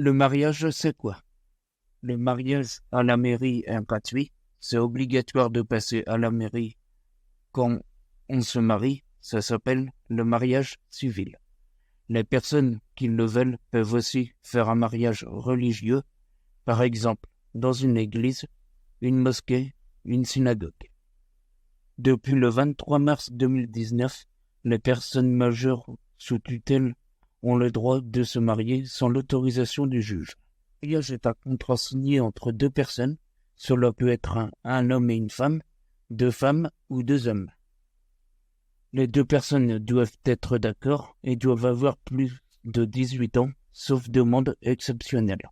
Le mariage, c'est quoi? Le mariage à la mairie est gratuit. C'est obligatoire de passer à la mairie quand on se marie. Ça s'appelle le mariage civil. Les personnes qui le veulent peuvent aussi faire un mariage religieux, par exemple dans une église, une mosquée, une synagogue. Depuis le 23 mars 2019, les personnes majeures sous tutelle ont le droit de se marier sans l'autorisation du juge. Le mariage est un contrat signé entre deux personnes. Cela peut être un homme et une femme, deux femmes ou deux hommes. Les deux personnes doivent être d'accord et doivent avoir plus de 18 ans, sauf demande exceptionnelle.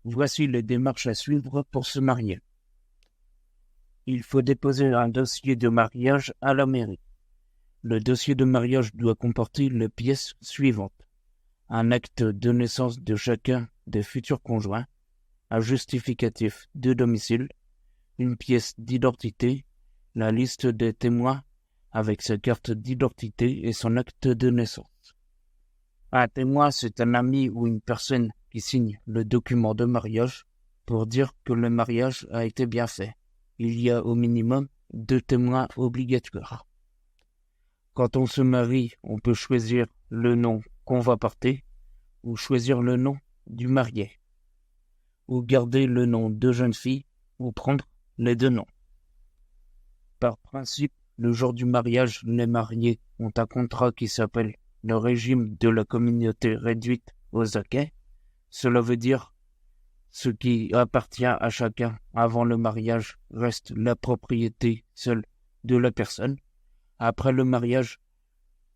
Voici les démarches à suivre pour se marier. Il faut déposer un dossier de mariage à la mairie. Le dossier de mariage doit comporter les pièces suivantes: un acte de naissance de chacun des futurs conjoints, un justificatif de domicile, une pièce d'identité, la liste des témoins avec sa carte d'identité et son acte de naissance. Un témoin, c'est un ami ou une personne qui signe le document de mariage pour dire que le mariage a été bien fait. Il y a au minimum 2 témoins obligatoires. Quand on se marie, on peut choisir le nom qu'on va porter ou choisir le nom du marié, ou garder le nom de jeune fille ou prendre les 2 noms. Par principe, le jour du mariage, les mariés ont un contrat qui s'appelle le régime de la communauté réduite aux acquis. Cela veut dire ce qui appartient à chacun avant le mariage reste la propriété seule de la personne. Après le mariage,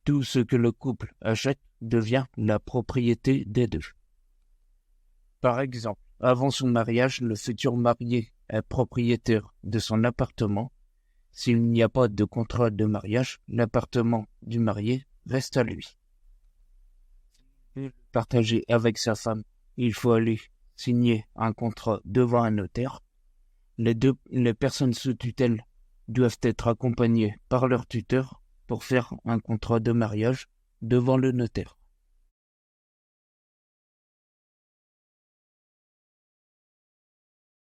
tout ce que le couple achète devient la propriété des deux. Par exemple, avant son mariage, le futur marié est propriétaire de son appartement. S'il n'y a pas de contrat de mariage, l'appartement du marié reste à lui. Partagé avec sa femme, il faut aller signer un contrat devant un notaire. Les personnes sous tutelle doivent être accompagnées par leur tuteur pour faire un contrat de mariage devant le notaire.